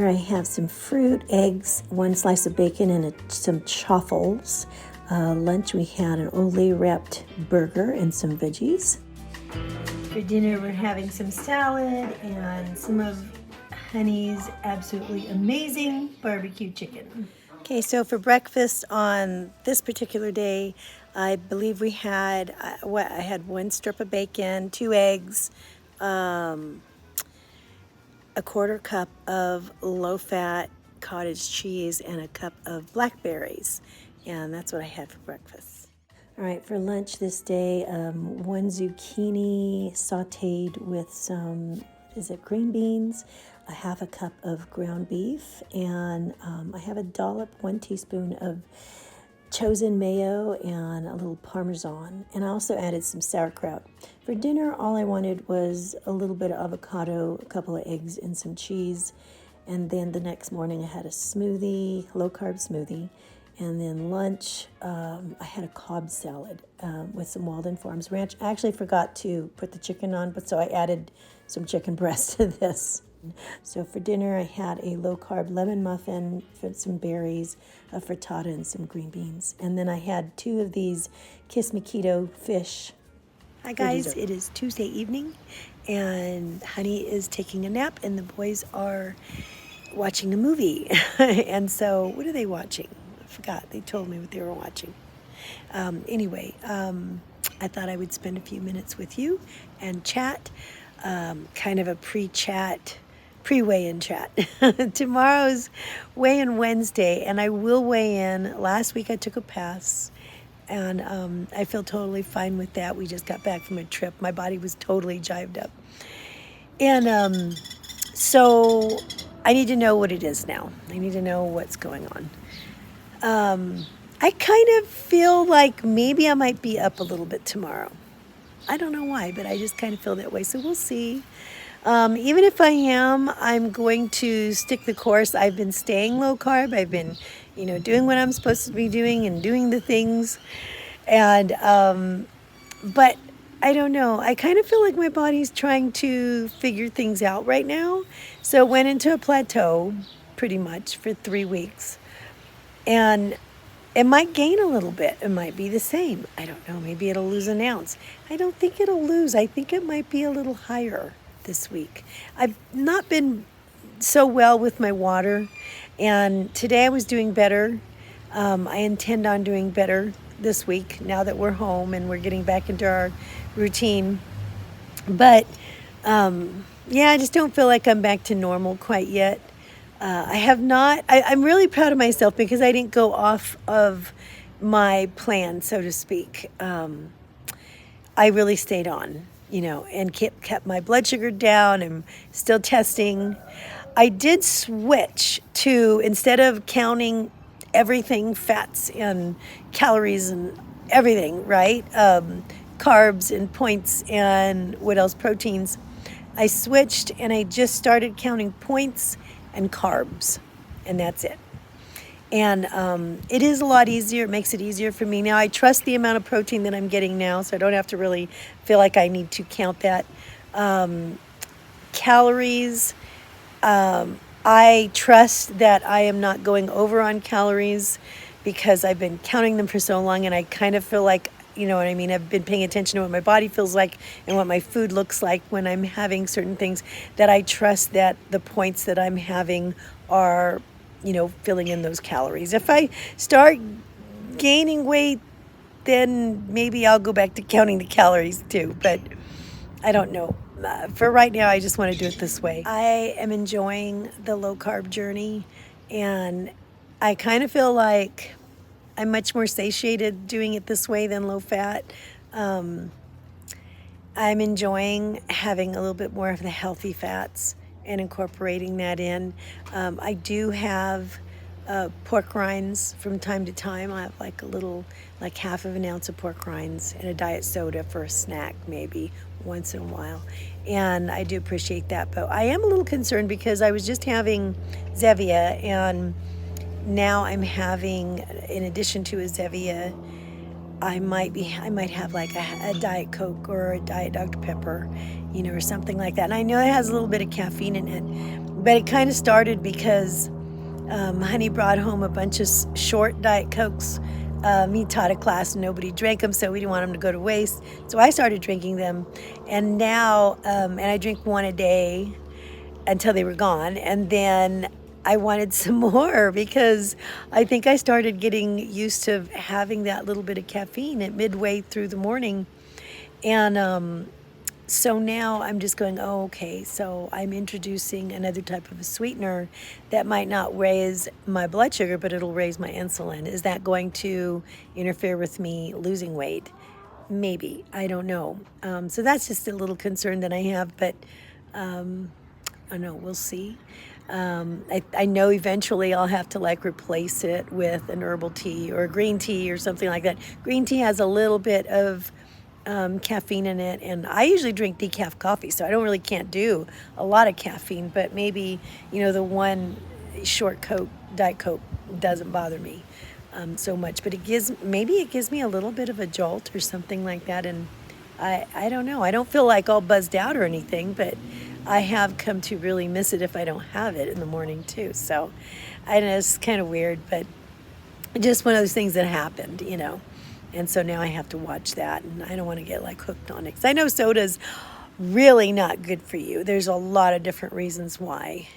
Here I have some fruit, eggs, one slice of bacon, and some chaffles. Lunch we had an Olay wrapped burger and some veggies. For dinner we're having some salad and some of Honey's absolutely amazing barbecue chicken. Okay, so for breakfast on this particular day, I believe we had I had one strip of bacon, 2 eggs, a quarter cup of low-fat cottage cheese, and a cup of blackberries, and that's what I had for breakfast. All right, for lunch this day, one zucchini sauteed with some, green beans, a half a cup of ground beef, and I have a dollop, 1 teaspoon of chosen mayo and a little Parmesan, and I also added some sauerkraut. For dinner, all I wanted was a little bit of avocado, a couple of eggs, and some cheese. And then the next morning I had a smoothie, low-carb smoothie. And then lunch, I had a Cobb salad with some Walden Farms ranch. I actually forgot to put the chicken on, but so I added some chicken breast to this. So for dinner, I had a low-carb lemon muffin with some berries, a frittata, and some green beans. And then I had 2 of these Kiss Me Keto fish. Hi guys, it is Tuesday evening, and Honey is taking a nap, and the boys are watching a movie. And so, what are they watching? I forgot. They told me what they were watching. Anyway, I thought I would spend a few minutes with you and chat, kind of a pre-weigh-in chat. Tomorrow's weigh-in Wednesday, and I will weigh in. Last week I took a pass, and I feel totally fine with that. We just got back from a trip. My body was totally jived up. And so I need to know what it is now. I need to know what's going on. I kind of feel like maybe I might be up a little bit tomorrow. I don't know why, but I just kind of feel that way. So we'll see. Even if I am, I'm going to stick the course. I've been staying low carb. I've been, doing what I'm supposed to be doing and doing the things. And, but I don't know. I kind of feel like my body's trying to figure things out right now. So it went into a plateau pretty much for 3 weeks. And it might gain a little bit. It might be the same. I don't know. Maybe it'll lose an ounce. I don't think it'll lose. I think it might be a little higher this week. I've not been so well with my water, and today I was doing better. I intend on doing better this week now that we're home and we're getting back into our routine. But I just don't feel like I'm back to normal quite yet. I'm really proud of myself because I didn't go off of my plan, so to speak. I really stayed on, and kept my blood sugar down. I'm still testing. I did switch to, instead of counting everything, fats and calories and everything, right? Carbs and points and what else? Proteins. I switched and I just started counting points and carbs, and that's it. And it is a lot easier. It makes it easier for me now. I trust the amount of protein that I'm getting now, so I don't have to really feel like I need to count that. Calories, I trust that I am not going over on calories because I've been counting them for so long, and I kind of feel like, you know what I mean, I've been paying attention to what my body feels like and what my food looks like when I'm having certain things, that I trust that the points that I'm having are, filling in those calories. If I start gaining weight, then maybe I'll go back to counting the calories too, but I don't know. For right now, I just want to do it this way. I am enjoying the low-carb journey, and I kind of feel like I'm much more satiated doing it this way than low-fat. I'm enjoying having a little bit more of the healthy fats and incorporating that in. I do have pork rinds from time to time. I have like half of an ounce of pork rinds and a diet soda for a snack, maybe once in a while. And I do appreciate that. But I am a little concerned because I was just having Zevia, and now I'm having, in addition to a Zevia, I might have like a Diet Coke or a Diet Dr. Pepper, or something like that. And I know it has a little bit of caffeine in it, but it kind of started because Honey brought home a bunch of short Diet Cokes. He taught a class and nobody drank them, so we didn't want them to go to waste. So I started drinking them, and now, and I drink one a day until they were gone. And then I wanted some more because I think I started getting used to having that little bit of caffeine at midway through the morning. And so now I'm just going, oh, okay, so I'm introducing another type of a sweetener that might not raise my blood sugar, but it'll raise my insulin. Is that going to interfere with me losing weight? Maybe. I don't know. So that's just a little concern that I have, but I don't know, we'll see. I know eventually I'll have to like replace it with an herbal tea or a green tea or something like that. Green tea has a little bit of caffeine in it, and I usually drink decaf coffee, so I don't really can't do a lot of caffeine, but maybe, the one short Coke, Diet Coke, doesn't bother me so much, but it gives me a little bit of a jolt or something like that, and I don't know. I don't feel like all buzzed out or anything, but I have come to really miss it if I don't have it in the morning too. So I know it's kind of weird, but just one of those things that happened. And so now I have to watch that, and I don't want to get like hooked on it. 'Cause I know soda's really not good for you. There's a lot of different reasons why.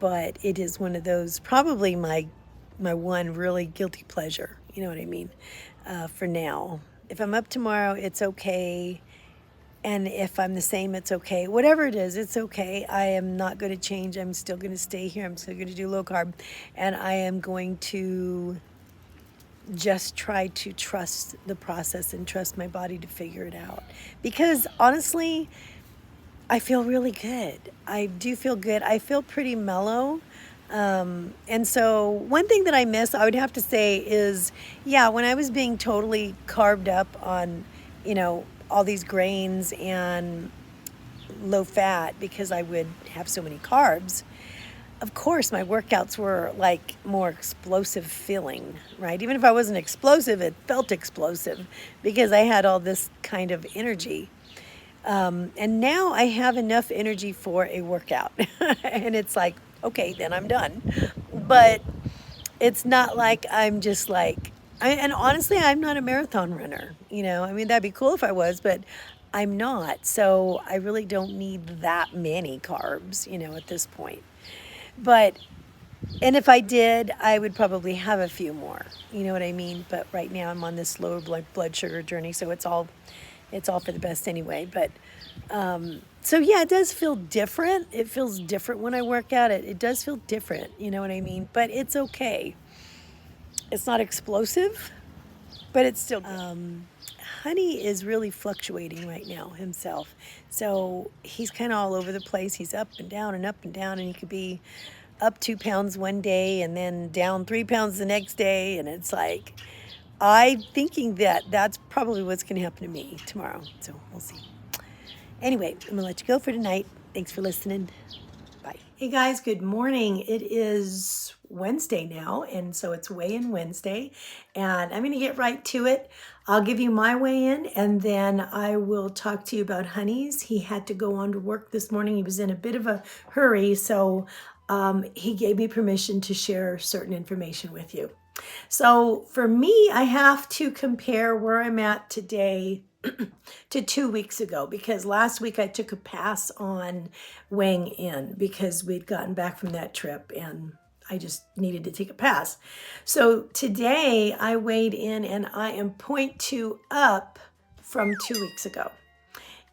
But it is one of those, probably my one really guilty pleasure. You know what I mean? For now. If I'm up tomorrow, it's okay. And if I'm the same, it's okay. Whatever it is, it's okay. I am not going to change. I'm still going to stay here. I'm still going to do low carb. And I am going to just try to trust the process and trust my body to figure it out. Because honestly, I feel really good. I do feel good. I feel pretty mellow. And so one thing that I miss, I would have to say, is, when I was being totally carved up on, all these grains and low fat, because I would have so many carbs, of course, my workouts were like more explosive feeling, right? Even if I wasn't explosive, it felt explosive because I had all this kind of energy. And now I have enough energy for a workout. And it's like, okay, then I'm done. But it's not like I'm just like, and honestly, I'm not a marathon runner. I mean, that'd be cool if I was, but I'm not. So I really don't need that many carbs, at this point. And if I did, I would probably have a few more, you know what I mean? But right now I'm on this lower blood sugar journey, so it's all for the best anyway. But, so it does feel different. It feels different when I work out. It does feel different, you know what I mean? But it's okay. It's not explosive, but it's still good. Honey is really fluctuating right now himself. So he's kind of all over the place. He's up and down and up and down, and he could be up 2 pounds one day and then down 3 pounds the next day. And it's like, I'm thinking that that's probably what's going to happen to me tomorrow. So we'll see. Anyway, I'm going to let you go for tonight. Thanks for listening. Bye. Hey guys, good morning. It is Wednesday now, and so it's weigh-in Wednesday, and I'm going to get right to it. I'll give you my weigh-in, and then I will talk to you about Honey's. He had to go on to work this morning. He was in a bit of a hurry, so he gave me permission to share certain information with you. So for me, I have to compare where I'm at today to 2 weeks ago, because last week I took a pass on weighing in because we'd gotten back from that trip and I just needed to take a pass. So today I weighed in and I am 0.2 up from 2 weeks ago.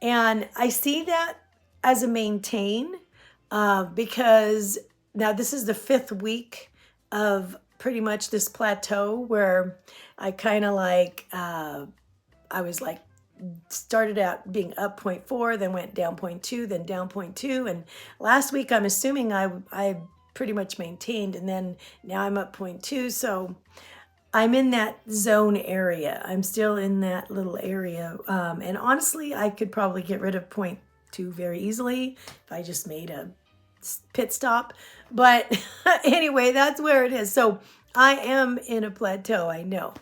And I see that as a maintain because now this is the 5th week of pretty much this plateau where I kind of like, I was like, started out being up 0.4, then went down 0.2, then down 0.2. And last week, I'm assuming I pretty much maintained, and then now I'm up 0.2. So I'm in that zone area. I'm still in that little area. And honestly, I could probably get rid of 0.2 very easily if I just made a pit stop. But anyway, that's where it is. So I am in a plateau, I know.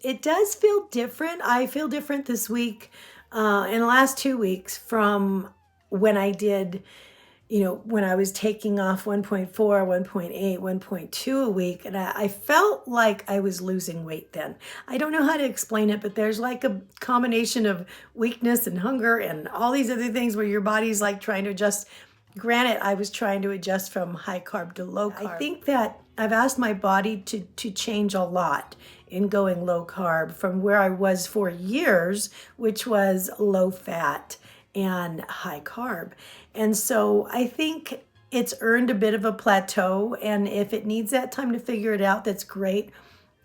It does feel different. I feel different this week, in the last 2 weeks from when I did, when I was taking off 1.4, 1.8, 1.2 a week. And I felt like I was losing weight then. I don't know how to explain it, but there's like a combination of weakness and hunger and all these other things where your body's like trying to adjust. Granted, I was trying to adjust from high carb to low carb. I think that I've asked my body to change a lot in going low carb from where I was for years, which was low fat and high carb. And so I think it's earned a bit of a plateau. And if it needs that time to figure it out, that's great.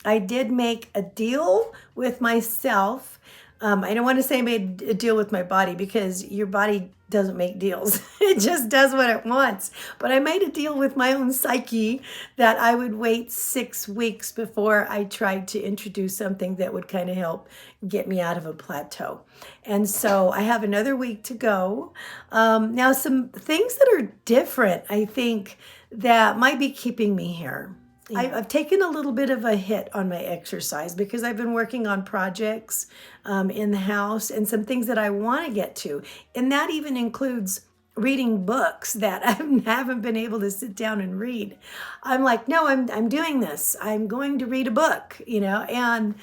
I did make a deal with myself. I don't want to say I made a deal with my body because your body doesn't make deals. It just does what it wants. But I made a deal with my own psyche that I would wait 6 weeks before I tried to introduce something that would kind of help get me out of a plateau. And so I have another week to go. Now, some things that are different, I think, that might be keeping me here. Yeah. I've taken a little bit of a hit on my exercise because I've been working on projects in the house and some things that I want to get to. And that even includes reading books that I haven't been able to sit down and read. I'm like, no, I'm doing this. I'm going to read a book, and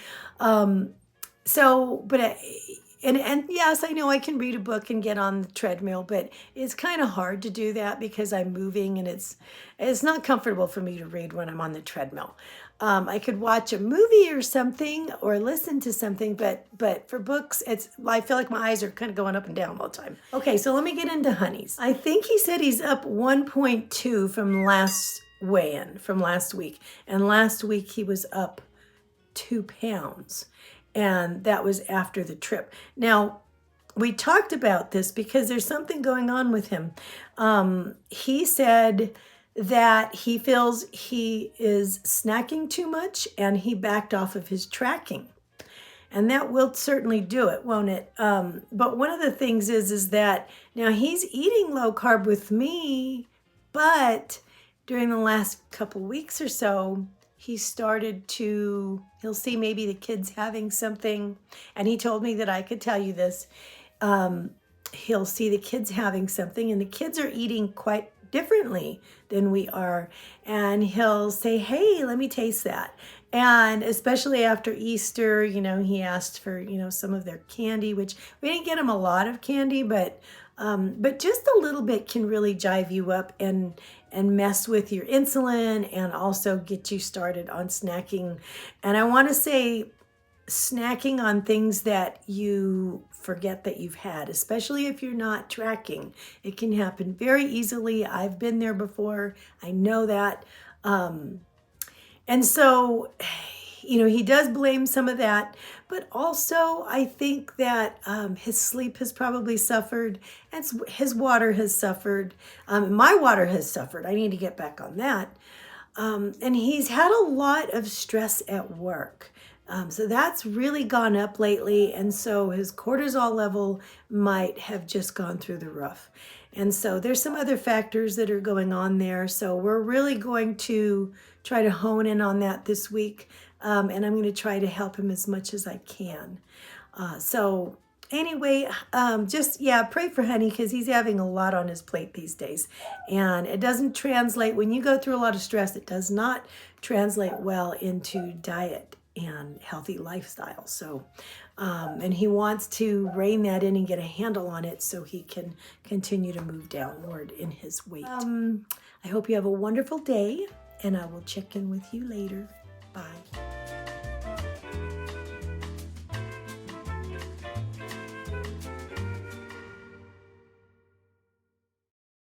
so, but and yes, I know I can read a book and get on the treadmill, but it's kind of hard to do that because I'm moving and it's not comfortable for me to read when I'm on the treadmill. I could watch a movie or something or listen to something, but for books, I feel like my eyes are kind of going up and down all the time. Okay, so let me get into Honey's. I think he said he's up 1.2 from last weigh-in, from last week. And last week he was up 2 pounds. And that was after the trip. Now, we talked about this because there's something going on with him. He said that he feels he is snacking too much and he backed off of his tracking. And that will certainly do it, won't it? But one of the things is that now he's eating low carb with me, but during the last couple weeks or so, he'll see maybe the kids having something. And he told me that I could tell you this. He'll see the kids having something and the kids are eating quite differently than we are. And he'll say, hey, let me taste that. And especially after Easter, he asked for, some of their candy, which we didn't get him a lot of candy, but just a little bit can really jive you up and mess with your insulin and also get you started on snacking. And I want to say snacking on things that you forget that you've had, especially if you're not tracking. It can happen very easily. I've been there before. I know that. And so, he does blame some of that, but also I think that his sleep has probably suffered, and his water has suffered. My water has suffered. I need to get back on that. And he's had a lot of stress at work. So that's really gone up lately. And so his cortisol level might have just gone through the roof. And so there's some other factors that are going on there. So we're really going to try to hone in on that this week. And I'm going to try to help him as much as I can. So anyway, pray for Honey because he's having a lot on his plate these days. And it doesn't translate, when you go through a lot of stress, it does not translate well into diet and healthy lifestyle. So, and he wants to rein that in and get a handle on it so he can continue to move downward in his weight. I hope you have a wonderful day, and I will check in with you later. Bye.